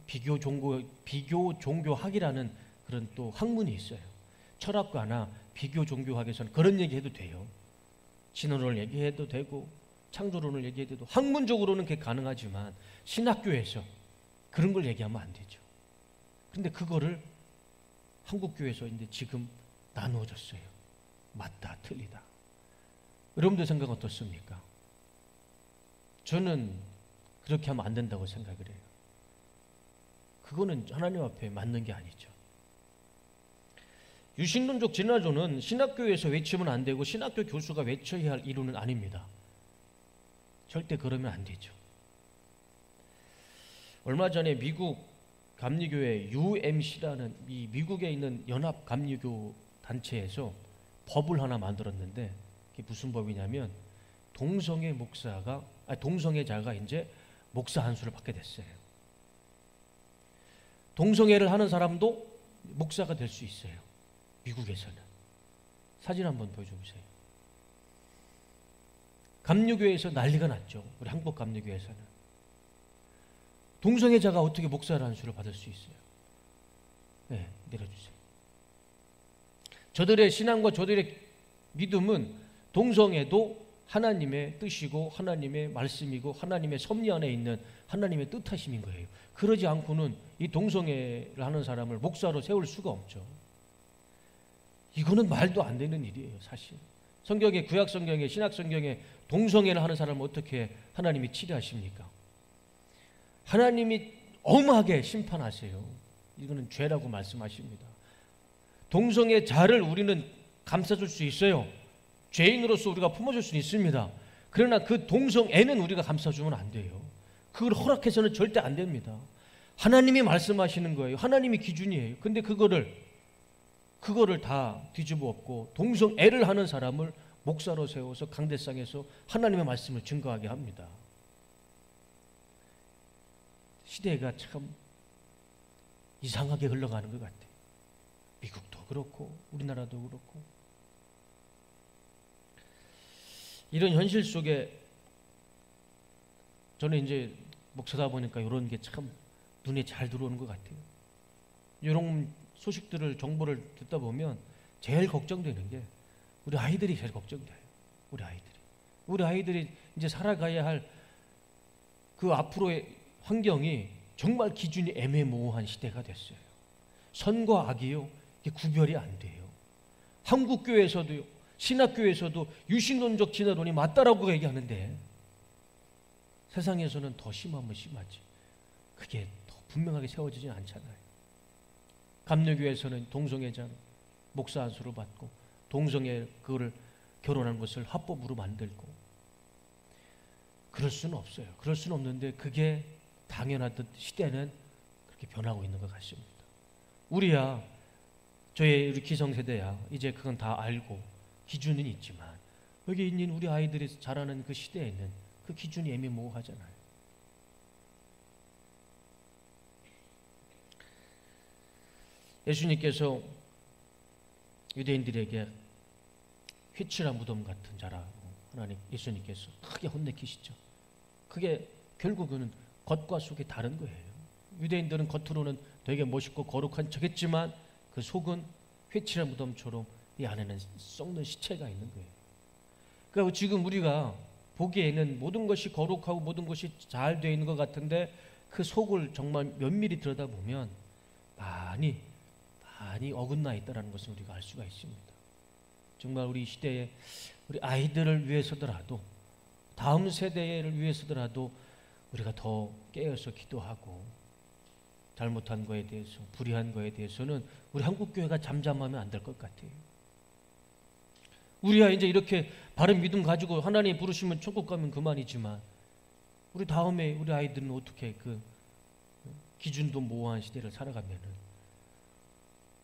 비교 종교학이라는 그런 또 학문이 있어요. 철학과나 비교 종교학에서는 그런 얘기해도 돼요. 진화론을 얘기해도 되고 창조론을 얘기해도 되고 학문적으로는 그게 가능하지만 신학교에서 그런 걸 얘기하면 안 되죠. 그런데 그거를 한국교회에서 이제 지금 나누어졌어요. 맞다, 틀리다. 여러분들 생각 어떻습니까? 저는 그렇게 하면 안 된다고 생각을 해요. 그거는 하나님 앞에 맞는 게 아니죠. 유신론적 진화론은 신학교에서 외치면 안 되고 신학교 교수가 외쳐야 할 이론은 아닙니다. 절대 그러면 안 되죠. 얼마 전에 미국 감리교회 UMC라는 이 미국에 있는 연합 감리교 단체에서 법을 하나 만들었는데 그게 무슨 법이냐면 동성애자가 이제 목사 안수를 받게 됐어요. 동성애를 하는 사람도 목사가 될 수 있어요. 미국에서는. 사진 한번 보여줘 보세요. 감리교회에서 난리가 났죠. 우리 한국 감리교회에서는. 동성애자가 어떻게 목사의 안수를 받을 수 있어요? 네, 내려주세요. 저들의 신앙과 저들의 믿음은 동성애도 하나님의 뜻이고 하나님의 말씀이고 하나님의 섭리 안에 있는 하나님의 뜻하심인 거예요. 그러지 않고는 이 동성애를 하는 사람을 목사로 세울 수가 없죠. 이거는 말도 안 되는 일이에요, 사실. 성경에, 구약 성경에, 신약 성경에 동성애를 하는 사람을 어떻게 하나님이 치료하십니까? 하나님이 엄하게 심판하세요. 이거는 죄라고 말씀하십니다. 동성애자를 우리는 감싸줄 수 있어요. 죄인으로서 우리가 품어줄 수는 있습니다. 그러나 그 동성애는 우리가 감싸주면 안 돼요. 그걸 허락해서는 절대 안 됩니다. 하나님이 말씀하시는 거예요. 하나님이 기준이에요. 근데 그거를 다 뒤집어 엎고 동성애를 하는 사람을 목사로 세워서 강대상에서 하나님의 말씀을 증거하게 합니다. 시대가 참 이상하게 흘러가는 것 같아요. 미국도 그렇고 우리나라도 그렇고. 이런 현실 속에 저는 이제 목사다 보니까 이런 게 참 눈에 잘 들어오는 것 같아요. 이런 소식들을, 정보를 듣다 보면 제일 걱정되는 게 우리 아이들이 제일 걱정돼요. 우리 아이들이 이제 살아가야 할 그 앞으로의 환경이 정말 기준이 애매모호한 시대가 됐어요. 선과 악이요, 이게 구별이 안 돼요. 한국교회에서도요, 신학교에서도 유신론적 진화론이 맞다라고 얘기하는데 세상에서는 더 심하면 심하지. 그게 더 분명하게 세워지진 않잖아요. 감리교회에서는 동성애자 목사 안수를 받고 동성애 그거를 결혼한 것을 합법으로 만들고 그럴 수는 없어요. 그럴 수는 없는데 그게 당연하듯 시대는 그렇게 변하고 있는 것 같습니다. 우리야, 우리 기성세대야 이제 그건 다 알고 기준은 있지만 여기 있는 우리 아이들이 자라는 그 시대에는 그 기준이 애매모호하잖아요. 예수님께서 유대인들에게 휘칠한 무덤 같은 자라고 하나님 예수님께서 크게 혼내키시죠. 그게 결국은 겉과 속이 다른 거예요. 유대인들은 겉으로는 되게 멋있고 거룩한 척했지만 그 속은 휘칠한 무덤처럼 이 안에는 썩는 시체가 있는 거예요. 그러니까 지금 우리가 보기에는 모든 것이 거룩하고 모든 것이 잘 되어 있는 것 같은데 그 속을 정말 면밀히 들여다보면 많이 어긋나 있다는 것을 우리가 알 수가 있습니다. 정말 우리 시대에 우리 아이들을 위해서더라도 다음 세대를 위해서더라도 우리가 더 깨어서 기도하고 잘못한 거에 대해서 불의한 거에 대해서는 우리 한국교회가 잠잠하면 안 될 것 같아요. 우리야 이제 이렇게 바른 믿음 가지고 하나님 부르시면 천국 가면 그만이지만 우리 다음에 우리 아이들은 어떻게 그 기준도 모호한 시대를 살아가면은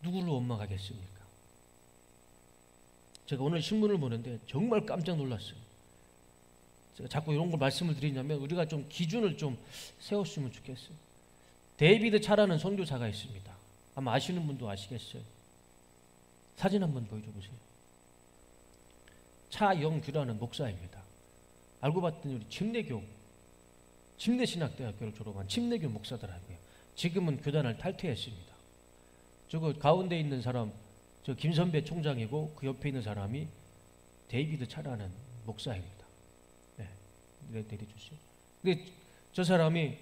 누구를 원망하겠습니까? 제가 오늘 신문을 보는데 정말 깜짝 놀랐어요. 제가 자꾸 이런 걸 말씀을 드리냐면 우리가 좀 기준을 좀 세웠으면 좋겠어요. 데이비드 차라는 선교사가 있습니다. 아마 아시는 분도 아시겠어요. 사진 한번 보여줘 보세요. 차영규라는 목사입니다. 알고 봤더니 우리 침례신학대학교를 졸업한 침례교 목사더라고요. 지금은 교단을 탈퇴했습니다. 저거 가운데 있는 사람 저 김선배 총장이고 그 옆에 있는 사람이 데이비드 차라는 목사입니다. 네, 내려주세요. 근데 저 사람이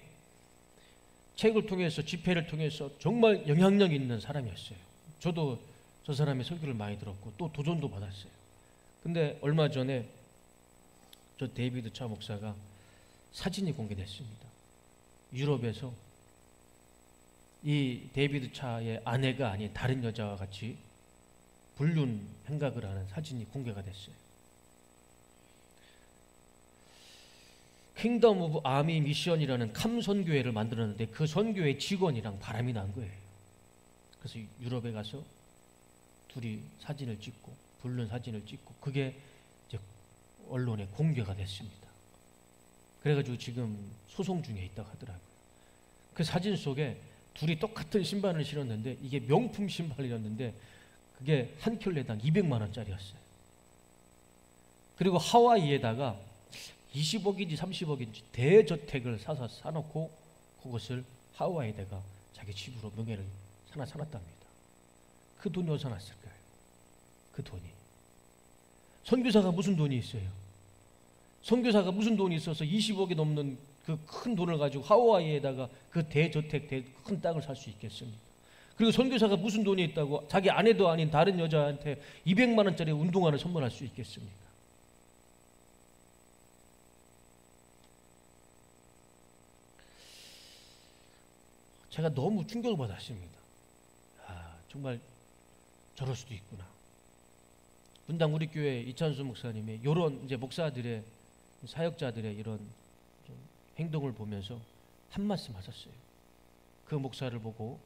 책을 통해서 집회를 통해서 정말 영향력 있는 사람이었어요. 저도 저 사람의 설교를 많이 들었고 또 도전도 받았어요. 근데 얼마 전에 저 데이비드 차 목사가 사진이 공개됐습니다. 유럽에서 이 데이비드 차의 아내가 아닌 다른 여자와 같이 불륜 행각을 하는 사진이 공개가 됐어요. 킹덤 오브 아미 미션이라는 캄 선교회를 만들었는데 그 선교회 직원이랑 바람이 난 거예요. 그래서 유럽에 가서 둘이 사진을 찍고 불륜 사진을 찍고 그게 이제 언론에 공개가 됐습니다. 그래가지고 지금 소송 중에 있다고 하더라고요. 그 사진 속에 둘이 똑같은 신발을 신었는데 이게 명품 신발이었는데 그게 한 켤레당 200만 원짜리였어요. 그리고 하와이에다가 20억인지 30억인지 대저택을 사놓고 그것을 하와이에다가 자기 집으로 명예를 사놨답니다. 그 돈이 어디서 났을까요? 그 돈이. 선교사가 무슨 돈이 있어요? 선교사가 무슨 돈이 있어서 20억이 넘는 그 큰 돈을 가지고 하와이에다가 그 대저택, 큰 땅을 살 수 있겠습니까? 그리고 선교사가 무슨 돈이 있다고 자기 아내도 아닌 다른 여자한테 200만 원짜리 운동화를 선물할 수 있겠습니까? 제가 너무 충격을 받았습니다. 정말 저럴 수도 있구나. 분당 우리 교회 이찬수 목사님의 이런 이제 목사들의 사역자들의 이런 행동을 보면서 한 말씀 하셨어요. 그 목사를 보고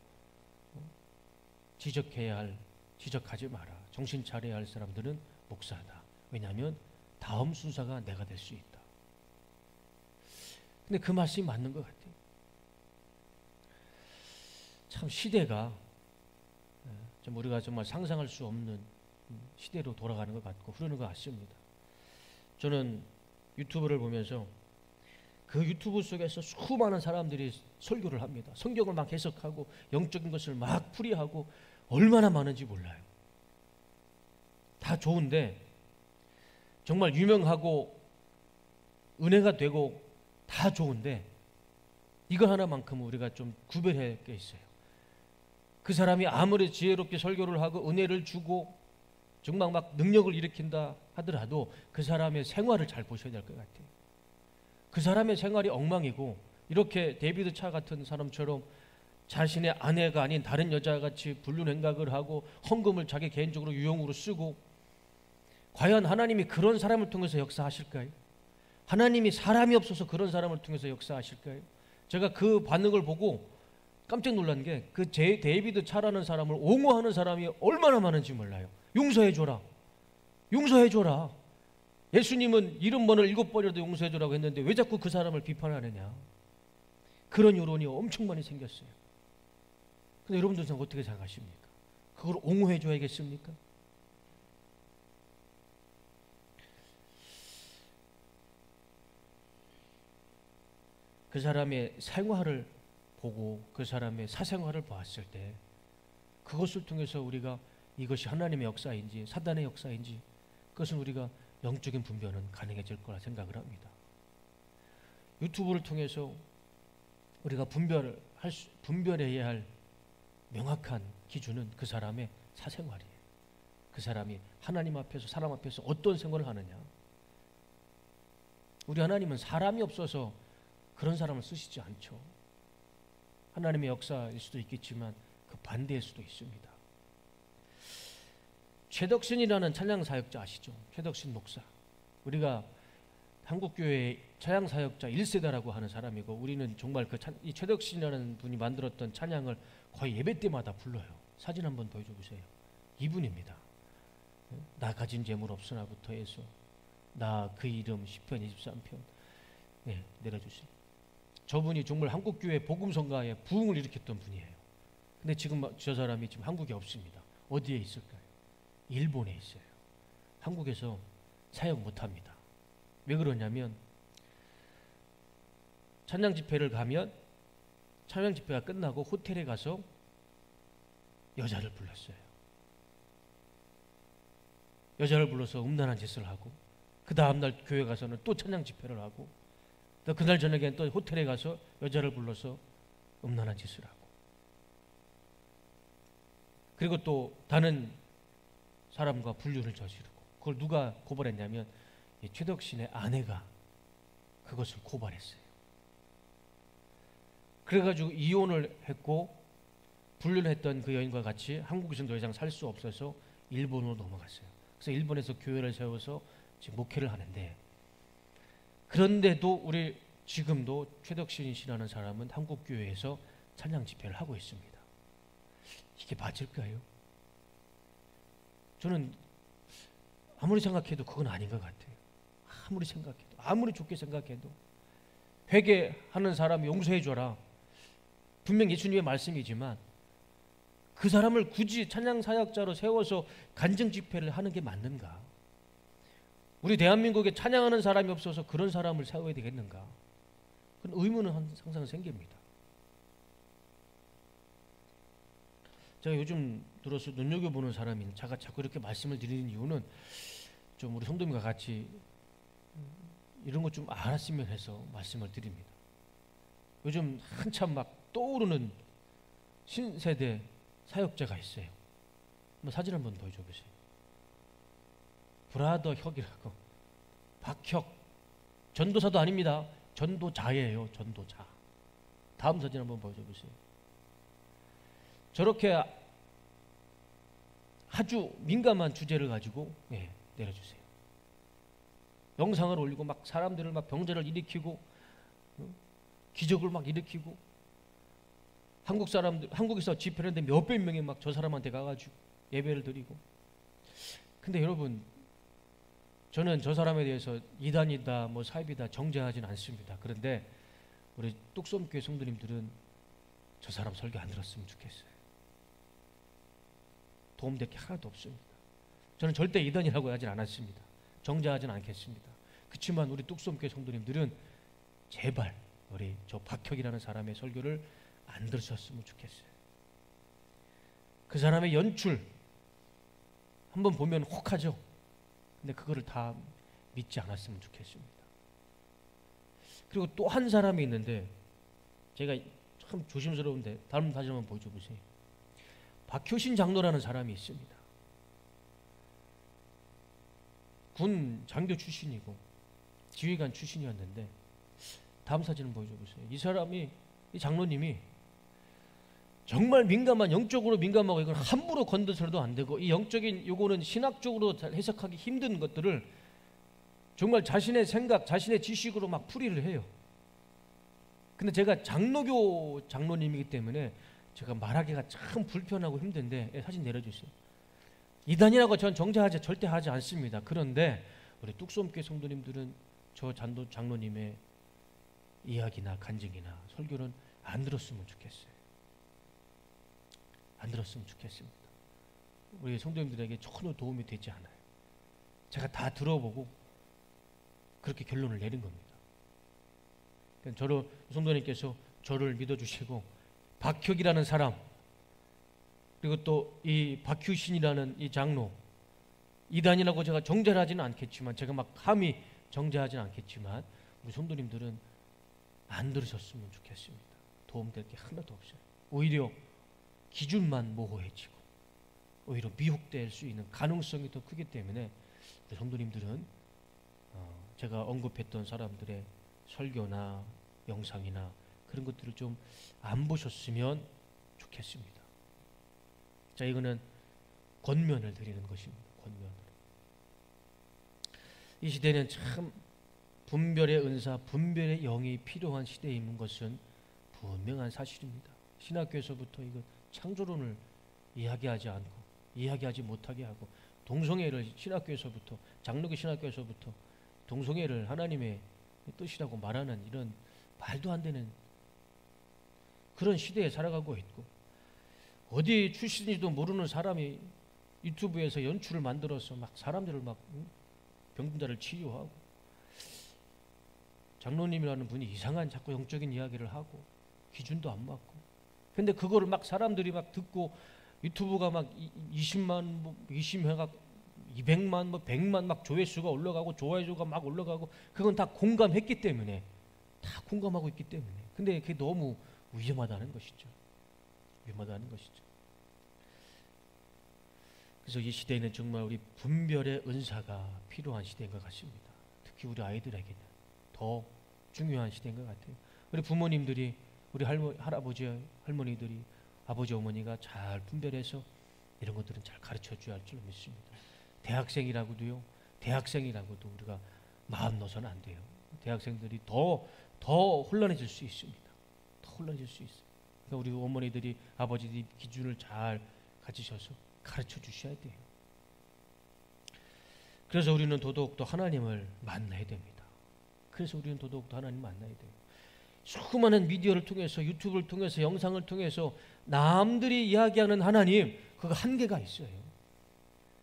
지적하지 마라. 정신 차려야 할 사람들은 목사다. 왜냐하면 다음 순사가 내가 될 수 있다. 근데 그 말씀이 맞는 것 같아요. 참 시대가 좀 우리가 정말 상상할 수 없는 시대로 돌아가는 것 같고 흐르는 것 같습니다. 저는 유튜브를 보면서 그 유튜브 속에서 수많은 사람들이 설교를 합니다. 성경을 막 해석하고 영적인 것을 막 풀이하고 얼마나 많은지 몰라요. 다 좋은데 정말 유명하고 은혜가 되고 다 좋은데 이거 하나만큼 우리가 좀 구별할 게 있어요. 그 사람이 아무리 지혜롭게 설교를 하고 은혜를 주고 정말 막 능력을 일으킨다 하더라도 그 사람의 생활을 잘 보셔야 될 것 같아요. 그 사람의 생활이 엉망이고 이렇게 데이비드 차 같은 사람처럼 자신의 아내가 아닌 다른 여자같이 불륜 행각을 하고 헌금을 자기 개인적으로 유용으로 쓰고 과연 하나님이 그런 사람을 통해서 역사하실까요? 하나님이 사람이 없어서 그런 사람을 통해서 역사하실까요? 제가 그 반응을 보고 깜짝 놀란 게 그 데이비드 차라는 사람을 옹호하는 사람이 얼마나 많은지 몰라요. 용서해줘라. 용서해줘라. 예수님은 70번을 7번이라도 용서해줘라고 했는데 왜 자꾸 그 사람을 비판하느냐. 그런 여론이 엄청 많이 생겼어요. 근데 여러분들 어떻게 생각하십니까? 그걸 옹호해줘야겠습니까? 그 사람의 생활을 보고 그 사람의 사생활을 보았을 때 그것을 통해서 우리가 이것이 하나님의 역사인지 사단의 역사인지 그것은 우리가 영적인 분별은 가능해질 거라 생각을 합니다. 유튜브를 통해서 우리가 분별해야 할 명확한 기준은 그 사람의 사생활이에요. 그 사람이 하나님 앞에서 사람 앞에서 어떤 생활을 하느냐. 우리 하나님은 사람이 없어서 그런 사람을 쓰시지 않죠. 하나님의 역사일 수도 있겠지만 그 반대일 수도 있습니다. 최덕신이라는 찬양 사역자 아시죠? 최덕신 목사. 우리가 한국교회의 찬양 사역자 1세대라고 하는 사람이고 우리는 정말 이 최덕신이라는 분이 만들었던 찬양을 거의 예배 때마다 불러요. 사진 한번 보여줘 보세요. 이분입니다. 나 가진 재물 없으나부터 해서 나 그 이름 10편 23편 네, 내려주세요. 저분이 정말 한국교회 복음성가에 부흥을 일으켰던 분이에요. 근데 지금 저 사람이 지금 한국에 없습니다. 어디에 있을까요? 일본에 있어요. 한국에서 사역 못합니다. 왜 그러냐면 찬양 집회를 가면 찬양 집회가 끝나고 호텔에 가서 여자를 불렀어요. 여자를 불러서 음란한 짓을 하고, 그 다음날 교회 가서는 또 찬양 집회를 하고, 또 그날 저녁에는 또 호텔에 가서 여자를 불러서 음란한 짓을 하고, 그리고 또 다른 사람과 불륜을 저지르고, 그걸 누가 고발했냐면 최덕신의 아내가 그것을 고발했어요. 그래가지고 이혼을 했고, 불륜했던 그 여인과 같이 한국에서는 더 이상 살 수 없어서 일본으로 넘어갔어요. 그래서 일본에서 교회를 세워서 지금 목회를 하는데, 그런데도 우리 지금도 최덕신 씨라는 사람은 한국 교회에서 찬양 집회를 하고 있습니다. 이게 맞을까요? 저는 아무리 생각해도 그건 아닌 것 같아요. 아무리 생각해도, 아무리 좋게 생각해도 회개하는 사람 용서해 줘라, 분명 예수님의 말씀이지만 그 사람을 굳이 찬양 사역자로 세워서 간증 집회를 하는 게 맞는가? 우리 대한민국에 찬양하는 사람이 없어서 그런 사람을 세워야 되겠는가? 그런 의문은 항상 생깁니다. 제가 요즘 들어서 눈여겨보는 사람인, 제가 자꾸 이렇게 말씀을 드리는 이유는 좀 우리 성도님과 같이 이런 것 좀 알았으면 해서 말씀을 드립니다. 요즘 한참 막 떠오르는 신세대 사역자가 있어요. 한번 사진 한번 보여줘 보세요. 브라더 혁이라고, 박혁, 전도사도 아닙니다. 전도자예요. 전도자. 다음 사진 한번 보여줘 보세요. 저렇게 아주 민감한 주제를 가지고 내려주세요. 영상을 올리고 막 사람들을 막 병자를 일으키고 기적을 막 일으키고, 한국 사람들, 한국에서 집회를 했는데 몇백 명이 막 저 사람한테 가가지고 예배를 드리고. 근데 여러분, 저는 저 사람에 대해서 이단이다 뭐 사입이다 정죄하지는 않습니다. 그런데 우리 뚝섬교회 성도님들은 저 사람 설교 안 들었으면 좋겠어요. 도움될 게 하나도 없습니다. 저는 절대 이단이라고 하진 않았습니다. 정죄하지는 않겠습니다. 그렇지만 우리 뚝섬교회 성도님들은 제발 우리 저 박혁이라는 사람의 설교를 안 들으셨으면 좋겠어요. 그 사람의 연출 한번 보면 혹하죠. 근데 그거를 다 믿지 않았으면 좋겠습니다. 그리고 또 한 사람이 있는데, 제가 참 조심스러운데 다음 사진 한번 보여줘 보세요. 박효신 장로라는 사람이 있습니다. 군 장교 출신이고 지휘관 출신이었는데, 다음 사진을 보여줘 보세요. 이 사람이, 이 장로님이 정말 민감한, 영적으로 민감하고 이건 함부로 건드서도 안 되고, 이 영적인 요거는 신학적으로 해석하기 힘든 것들을 정말 자신의 생각, 자신의 지식으로 막 풀이를 해요. 근데 제가 장로교 장로님이기 때문에 제가 말하기가 참 불편하고 힘든데, 사진 내려주세요. 이단이라고 전 정죄하지 절대 하지 않습니다. 그런데 우리 뚝섬교회 성도님들은 저 장로님의 이야기나 간증이나 설교는 안 들었으면 좋겠어요. 안 들었으면 좋겠습니다. 우리 성도님들에게 전혀 도움이 되지 않아요. 제가 다 들어보고 그렇게 결론을 내린 겁니다. 그러니까 성도님께서 저를 믿어주시고, 박혁이라는 사람, 그리고 또 이 박효신이라는 이 장로, 이단이라고 제가 정죄하지는 않겠지만, 제가 막 감히 정죄하지는 않겠지만, 우리 성도님들은 안 들으셨으면 좋겠습니다. 도움될 게 하나도 없어요. 오히려 기준만 모호해지고 오히려 미혹될 수 있는 가능성이 더 크기 때문에 우리 성도님들은 제가 언급했던 사람들의 설교나 영상이나 그런 것들을 좀 안 보셨으면 좋겠습니다. 자, 이거는 권면을 드리는 것입니다. 권면을. 이 시대는 참 분별의 은사, 분별의 영이 필요한 시대인 것은 분명한 사실입니다. 신학교에서부터 이거 창조론을 이야기하지 않고, 이야기하지 못하게 하고, 동성애를 신학교에서부터, 장로교 신학교에서부터 동성애를 하나님의 뜻이라고 말하는 이런 말도 안 되는 그런 시대에 살아가고 있고, 어디 출신인지도 모르는 사람이 유튜브에서 연출을 만들어서 막 사람들을 막 병자를 치유하고, 장로님이라는 분이 이상한 자꾸 영적인 이야기를 하고, 기준도 안 맞고. 근데 그거를 막 사람들이 막 듣고 유튜브가 막 20만, 뭐 20회가 200만, 뭐 100만 막 조회수가 올라가고 좋아요수가 막 올라가고 그건 다 공감했기 때문에 다 공감하고 있기 때문에. 근데 그게 너무 위험하다는 것이죠. 위험하다는 것이죠. 그래서 이 시대에는 정말 우리 분별의 은사가 필요한 시대인 것 같습니다. 특히 우리 아이들에게는 더 중요한 시대인 것 같아요. 우리 부모님들이, 우리 할아버지, 할머니들이, 아버지, 어머니가 잘 분별해서 이런 것들은 잘 가르쳐 줘야 할 줄 믿습니다. 대학생이라고도 우리가 마음 놓아서는 안 돼요. 대학생들이 더 혼란해질 수 있습니다. 더 혼란해질 수 있어요. 그러니까 우리 어머니들이, 아버지들이 기준을 잘 가지셔서 가르쳐 주셔야 돼요. 그래서 우리는 더더욱더 하나님을 만나야 됩니다. 그래서 우리는 더더욱더 하나님 만나야 돼요. 수많은 미디어를 통해서, 유튜브를 통해서, 영상을 통해서 남들이 이야기하는 하나님, 그거 한계가 있어요.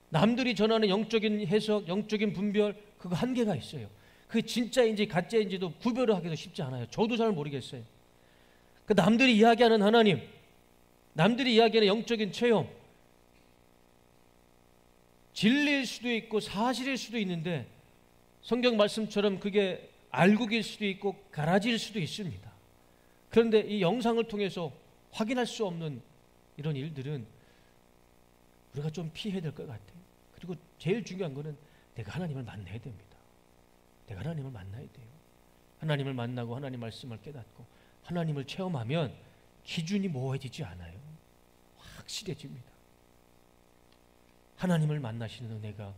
남들이 전하는 영적인 해석, 영적인 분별, 그거 한계가 있어요. 그게 진짜인지 가짜인지도 구별을 하기도 쉽지 않아요. 저도 잘 모르겠어요. 그 남들이 이야기하는 하나님, 남들이 이야기하는 영적인 체험, 진리일 수도 있고 사실일 수도 있는데 성경 말씀처럼 그게 알곡일 수도 있고 가라지일 수도 있습니다. 그런데 이 영상을 통해서 확인할 수 없는 이런 일들은 우리가 좀 피해야 될 것 같아요. 그리고 제일 중요한 거는 내가 하나님을 만나야 됩니다. 내가 하나님을 만나야 돼요. 하나님을 만나고 하나님 말씀을 깨닫고 하나님을 체험하면 기준이 모호해지지 않아요. 확실해집니다. 하나님을 만나시는 은혜가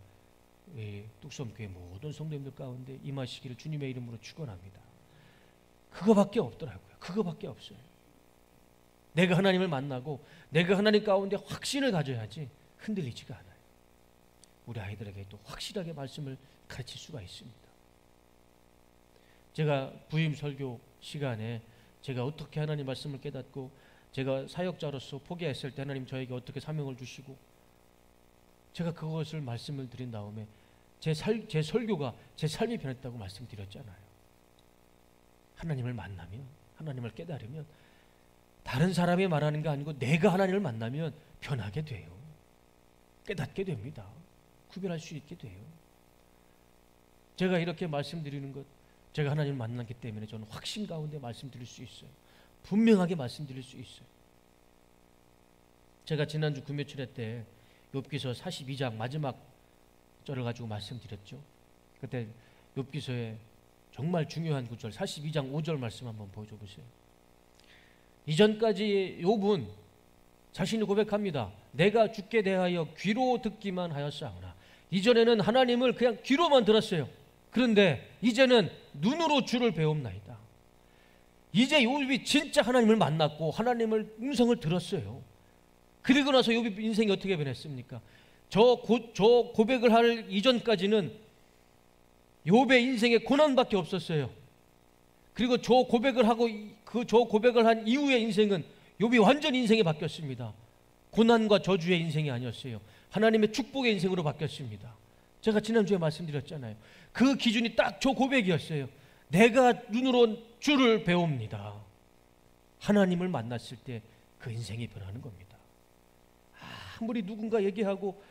뚝섬교회 모든 성도님들 가운데 임하시기를 주님의 이름으로 축원합니다. 그거밖에 없더라고요. 그거밖에 없어요. 내가 하나님을 만나고 내가 하나님 가운데 확신을 가져야지 흔들리지가 않아요. 우리 아이들에게 또 확실하게 말씀을 가르칠 수가 있습니다. 제가 부임 설교 시간에 제가 어떻게 하나님 말씀을 깨닫고 제가 사역자로서 포기했을 때 하나님 저에게 어떻게 사명을 주시고 제가 그것을 말씀을 드린 다음에 제 설교가 제 삶이 변했다고 말씀드렸잖아요. 하나님을 만나면, 하나님을 깨달으면 다른 사람이 말하는 게 아니고 내가 하나님을 만나면 변하게 돼요. 깨닫게 됩니다. 구별할 수 있게 돼요. 제가 이렇게 말씀드리는 것, 제가 하나님을 만났기 때문에 저는 확신 가운데 말씀드릴 수 있어요. 분명하게 말씀드릴 수 있어요. 제가 지난주 금요일에 때 욥기서 42장 마지막 절을 가지고 말씀드렸죠. 그때 욥기서의 정말 중요한 구절 42장 5절 말씀 한번 보여줘 보세요. 이전까지 욥은 자신이 고백합니다. 내가 주께 대하여 귀로 듣기만 하였사오나 이전에는 하나님을 그냥 귀로만 들었어요. 그런데 이제는 눈으로 주를 배웁나이다. 이제 욥이 진짜 하나님을 만났고 하나님을 음성을 들었어요. 그리고 나서 욥이 인생이 어떻게 변했습니까? 저 고백을 할 이전까지는 욥의 인생에 고난밖에 없었어요. 그리고 저 고백을 하고 저 고백을 한 이후의 인생은 욥이 완전 인생이 바뀌었습니다. 고난과 저주의 인생이 아니었어요. 하나님의 축복의 인생으로 바뀌었습니다. 제가 지난주에 말씀드렸잖아요. 그 기준이 딱 저 고백이었어요. 내가 눈으로 주를 배웁니다. 하나님을 만났을 때 그 인생이 변하는 겁니다. 아무리 누군가 얘기하고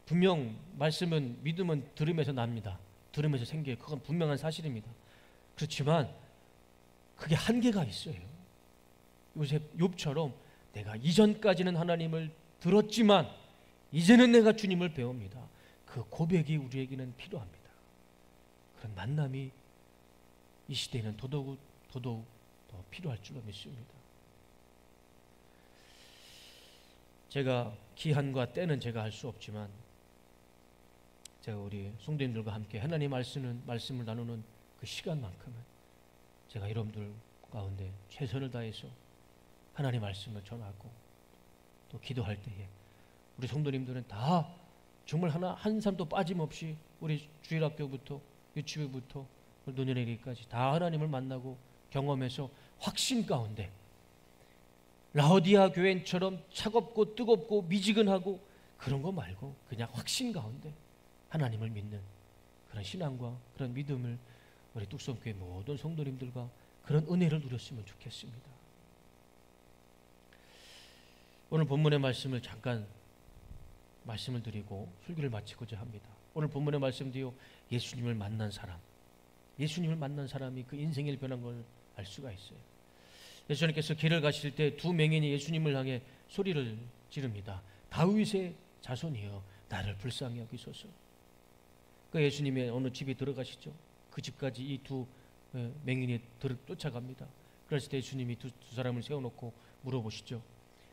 분명 말씀은 믿음은 들음에서 납니다. 들음에서 생겨요. 그건 분명한 사실입니다. 그렇지만 그게 한계가 있어요. 요새 욥처럼 내가 이전까지는 하나님을 들었지만 이제는 내가 주님을 배웁니다. 그 고백이 우리에게는 필요합니다. 그런 만남이 이 시대에는 더더욱 더 필요할 줄로 믿습니다. 제가 기한과 때는 제가 할 수 없지만 제가 우리 성도님들과 함께 하나님 말씀을 나누는 그 시간만큼은 제가 여러분들 가운데 최선을 다해서 하나님 말씀을 전하고 또 기도할 때에 우리 성도님들은 다 정말 한 사람도 빠짐없이 우리 주일학교부터 유치부부터 노년회기까지 다 하나님을 만나고 경험해서 확신 가운데 라오디아 교회처럼 차갑고 뜨겁고 미지근하고 그런 거 말고 그냥 확신 가운데 하나님을 믿는 그런 신앙과 그런 믿음을 우리 뚝섬교회 모든 성도님들과 그런 은혜를 누렸으면 좋겠습니다. 오늘 본문의 말씀을 잠깐 말씀을 드리고 설교를 마치고자 합니다. 오늘 본문의 말씀도요, 예수님을 만난 사람, 예수님을 만난 사람이 그 인생을 변한 걸 알 수가 있어요. 예수님께서 길을 가실 때 두 맹인이 예수님을 향해 소리를 지릅니다. 다윗의 자손이여 나를 불쌍히 여기소서. 그 예수님의 어느 집에 들어가시죠. 그 집까지 이 두 맹인이 쫓아갑니다. 그랬을 때 예수님이 두 사람을 세워놓고 물어보시죠.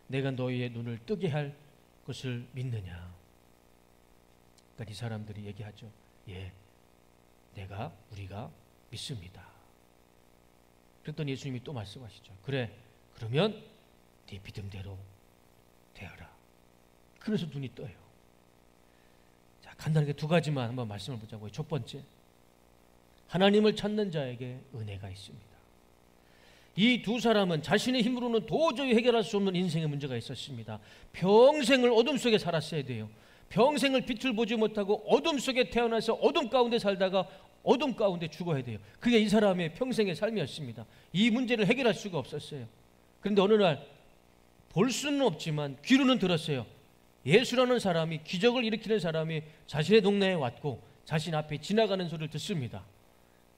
내가 너희의 눈을 뜨게 할 것을 믿느냐? 그러니까 이 사람들이 얘기하죠. 예, 우리가 믿습니다. 그랬더니 예수님이 또 말씀하시죠. 그래, 그러면 네 믿음대로 되어라. 그래서 눈이 떠요. 자, 간단하게 두 가지만 한번 말씀을 보자고요. 첫 번째, 하나님을 찾는 자에게 은혜가 있습니다. 이 두 사람은 자신의 힘으로는 도저히 해결할 수 없는 인생의 문제가 있었습니다. 평생을 어둠 속에 살았어야 돼요. 평생을 빛을 보지 못하고 어둠 속에 태어나서 어둠 가운데 살다가 어둠 가운데 죽어야 돼요. 그게 이 사람의 평생의 삶이었습니다. 이 문제를 해결할 수가 없었어요. 그런데 어느 날 볼 수는 없지만 귀로는 들었어요. 예수라는 사람이, 기적을 일으키는 사람이 자신의 동네에 왔고 자신 앞에 지나가는 소리를 듣습니다.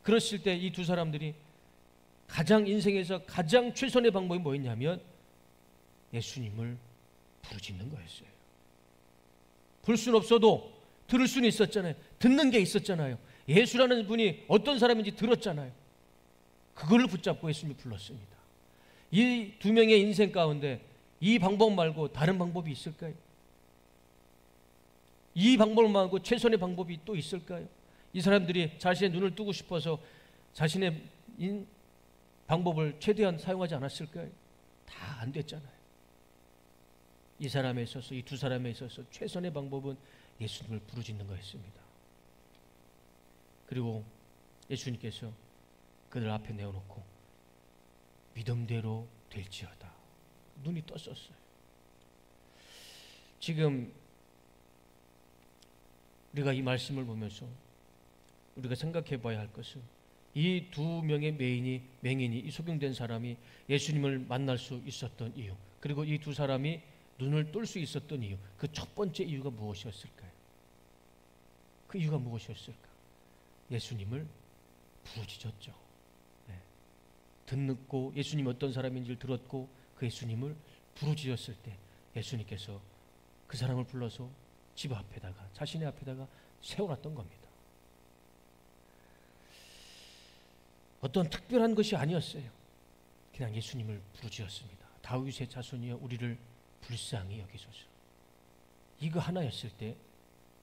그랬을 때 이 두 사람들이 인생에서 가장 최선의 방법이 뭐였냐면 예수님을 부르짖는 거였어요. 볼 수는 없어도 들을 수는 있었잖아요. 듣는 게 있었잖아요. 예수라는 분이 어떤 사람인지 들었잖아요. 그거를 붙잡고 예수님이 불렀습니다. 이 두 명의 인생 가운데 이 방법 말고 다른 방법이 있을까요? 이 방법 말고 최선의 방법이 또 있을까요? 이 사람들이 자신의 눈을 뜨고 싶어서 자신의 방법을 최대한 사용하지 않았을까요? 다 안 됐잖아요. 이 사람에 있어서, 이 두 사람에 있어서 최선의 방법은 예수님을 부르짖는 거였습니다. 그리고 예수님께서 그들 앞에 내어놓고 믿음대로 될지어다. 눈이 떴었어요. 지금 우리가 이 말씀을 보면서 우리가 생각해 봐야 할 것은 이 두 명의 맹인이 이 소경된 사람이 예수님을 만날 수 있었던 이유, 그리고 이 두 사람이 눈을 뜰 수 있었던 이유, 그 첫 번째 이유가 무엇이었을까요? 그 이유가 무엇이었을까? 예수님을 부르짖었죠. 듣고 예수님이 어떤 사람인지를 들었고 그 예수님을 부르짖었을 때 예수님께서 그 사람을 불러서 집 앞에다가, 자신의 앞에다가 세워놨던 겁니다. 어떤 특별한 것이 아니었어요. 그냥 예수님을 부르짖었습니다. 다윗의 자손이여 우리를 불쌍히 여기소서. 이거 하나였을 때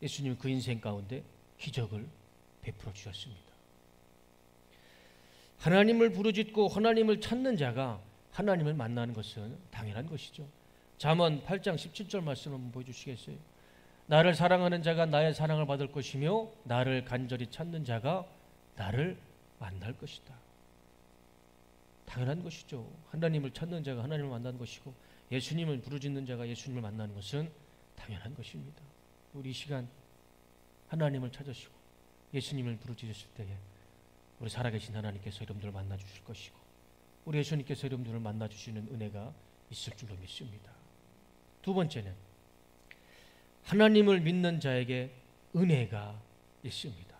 예수님은 그 인생 가운데 기적을 베풀어 주셨습니다. 하나님을 부르짖고 하나님을 찾는 자가 하나님을 만나는 것은 당연한 것이죠. 잠언 8장 17절 말씀 한번 보여주시겠어요? 나를 사랑하는 자가 나의 사랑을 받을 것이며 나를 간절히 찾는 자가 나를 만날 것이다. 당연한 것이죠. 하나님을 찾는 자가 하나님을 만나는 것이고 예수님을 부르짖는 자가 예수님을 만나는 것은 당연한 것입니다. 우리 이 시간 하나님을 찾으시고 예수님을 부르짖으실 때에 우리 살아계신 하나님께서 여러분들을 만나 주실 것이고 우리 예수님께서 여러분들을 만나 주시는 은혜가 있을 줄로 믿습니다. 두 번째는 하나님을 믿는 자에게 은혜가 있습니다.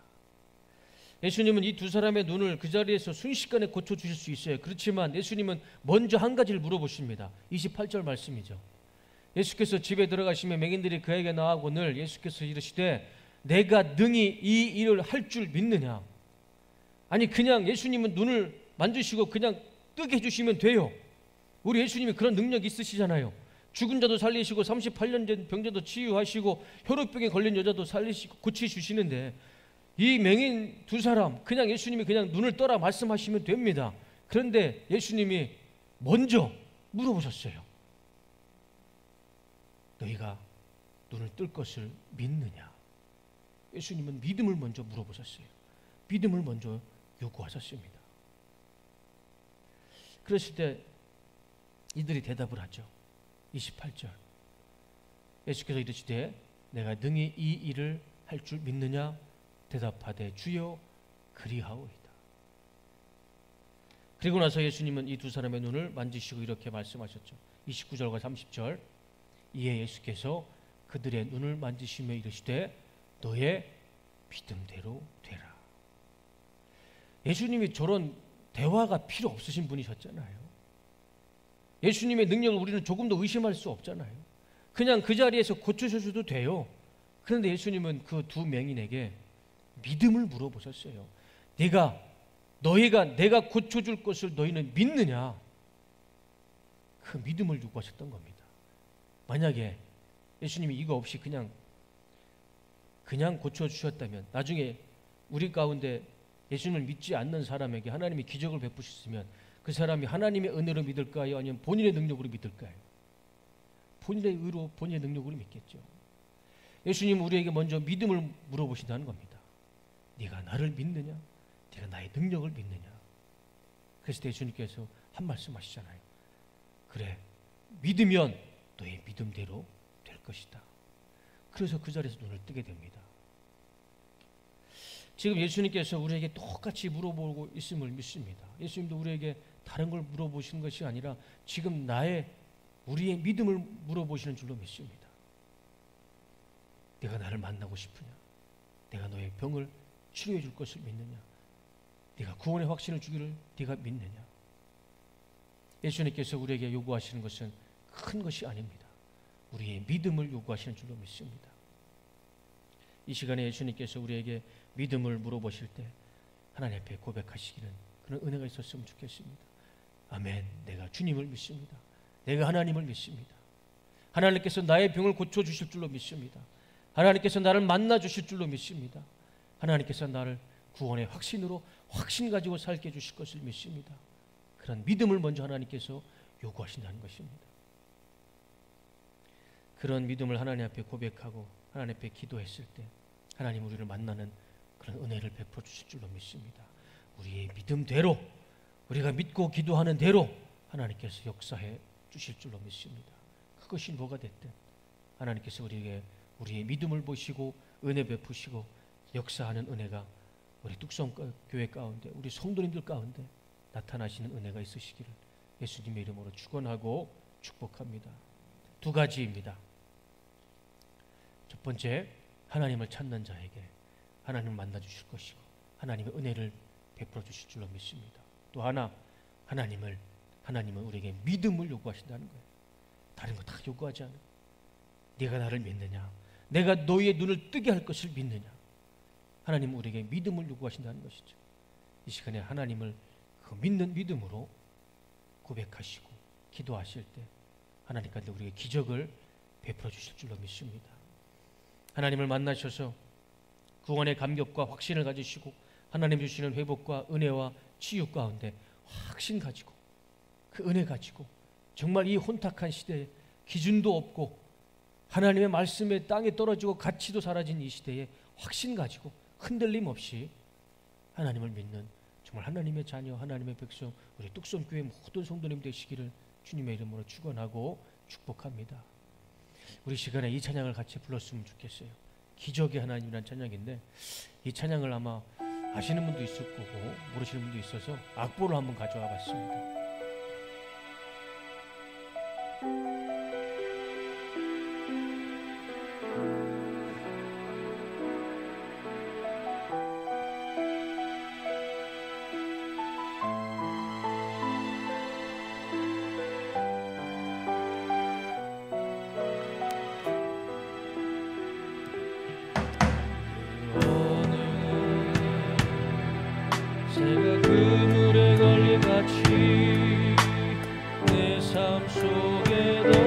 예수님은 이 두 사람의 눈을 그 자리에서 순식간에 고쳐주실 수 있어요. 그렇지만 예수님은 먼저 한 가지를 물어보십니다. 28절 말씀이죠. 예수께서 집에 들어가시면 맹인들이 그에게 나아오거늘 예수께서 이르시되 내가 능히 이 일을 할 줄 믿느냐. 아니 그냥 예수님은 눈을 만지시고 그냥 뜨게 해주시면 돼요. 우리 예수님이 그런 능력이 있으시잖아요. 죽은 자도 살리시고 38년 된 병자도 치유하시고 혈우병에 걸린 여자도 살리시고 고치주시는데 이 맹인 두 사람 그냥 예수님이 그냥 눈을 떠라 말씀하시면 됩니다. 그런데 예수님이 먼저 물어보셨어요. 너희가 눈을 뜰 것을 믿느냐? 예수님은 믿음을 먼저 물어보셨어요. 믿음을 먼저 요구하셨습니다. 그랬을 때 이들이 대답을 하죠. 28절 예수께서 이르시되 내가 능히 이 일을 할 줄 믿느냐? 대답하되 주여 그리하오이다. 그리고 나서 예수님은 이 두 사람의 눈을 만지시고 이렇게 말씀하셨죠. 29절과 30절 이에 예수께서 그들의 눈을 만지시며 이르시되 너의 믿음대로 되라. 예수님이 저런 대화가 필요 없으신 분이셨잖아요. 예수님의 능력을 우리는 조금 더 의심할 수 없잖아요. 그냥 그 자리에서 고쳐주셔도 돼요. 그런데 예수님은 그 두 맹인에게 믿음을 물어보셨어요. 내가 고쳐줄 것을 너희는 믿느냐? 그 믿음을 요구하셨던 겁니다. 만약에 예수님이 이거 없이 그냥 고쳐주셨다면, 나중에 우리 가운데 예수님을 믿지 않는 사람에게 하나님이 기적을 베푸셨으면 그 사람이 하나님의 은혜로 믿을까요? 아니면 본인의 능력으로 믿을까요? 본인의 의로, 본인의 능력으로 믿겠죠. 예수님은 우리에게 먼저 믿음을 물어보신다는 겁니다. 네가 나를 믿느냐? 네가 나의 능력을 믿느냐? 그래서 예수님께서 한 말씀 하시잖아요. 그래, 믿으면 너의 믿음대로 될 것이다. 그래서 그 자리에서 눈을 뜨게 됩니다. 지금 예수님께서 우리에게 똑같이 물어보고 있음을 믿습니다. 예수님도 우리에게 다른 걸 물어보시는 것이 아니라 지금 우리의 믿음을 물어보시는 줄로 믿습니다. 내가 나를 만나고 싶으냐? 내가 너의 병을 치료해 줄 것을 믿느냐? 네가 구원의 확신을 주기를 네가 믿느냐? 예수님께서 우리에게 요구하시는 것은 큰 것이 아닙니다. 우리의 믿음을 요구하시는 줄로 믿습니다. 이 시간에 예수님께서 우리에게 믿음을 물어보실 때 하나님 앞에 고백하시기는 그런 은혜가 있었으면 좋겠습니다. 아멘. 내가 주님을 믿습니다. 내가 하나님을 믿습니다. 하나님께서 나의 병을 고쳐주실 줄로 믿습니다. 하나님께서 나를 만나주실 줄로 믿습니다. 하나님께서 나를 구원의 확신으로 확신 가지고 살게 해주실 것을 믿습니다. 그런 믿음을 먼저 하나님께서 요구하신다는 것입니다. 그런 믿음을 하나님 앞에 고백하고 하나님 앞에 기도했을 때 하나님 우리를 만나는 그런 은혜를 베풀어 주실 줄로 믿습니다. 우리의 믿음대로, 우리가 믿고 기도하는 대로 하나님께서 역사해 주실 줄로 믿습니다. 그것이 뭐가 됐든 하나님께서 우리에게 우리의 믿음을 보시고 은혜 베푸시고 역사하는 은혜가 우리 뚝섬 교회 가운데, 우리 성도님들 가운데 나타나시는 은혜가 있으시기를 예수님의 이름으로 축원하고 축복합니다. 두 가지입니다. 첫 번째, 하나님을 찾는 자에게 하나님을 만나 주실 것이고 하나님의 은혜를 베풀어 주실 줄로 믿습니다. 또 하나, 하나님은 우리에게 믿음을 요구하신다는 거예요. 다른 거 다 요구하지 않아요. 네가 나를 믿느냐? 내가 너희의 눈을 뜨게 할 것을 믿느냐? 하나님은 우리에게 믿음을 요구하신다는 것이죠. 이 시간에 하나님을 그 믿는 믿음으로 고백하시고 기도하실 때 하나님 가운데 우리에게 기적을 베풀어 주실 줄로 믿습니다. 하나님을 만나셔서 구원의 감격과 확신을 가지시고 하나님 주시는 회복과 은혜와 치유 가운데 확신 가지고 그 은혜 가지고 정말 이 혼탁한 시대에 기준도 없고 하나님의 말씀에 땅에 떨어지고 가치도 사라진 이 시대에 확신 가지고 흔들림 없이 하나님을 믿는 정말 하나님의 자녀, 하나님의 백성, 우리 뚝섬교회 모든 성도님 되시기를 주님의 이름으로 축원하고 축복합니다. 우리 시간에 이 찬양을 같이 불렀으면 좋겠어요. 기적의 하나님이라는 찬양인데 이 찬양을 아마 아시는 분도 있을 거고 모르시는 분도 있어서 악보를 한번 가져와 봤습니다. 새가 그물에 걸린 같이 내 삶 속에도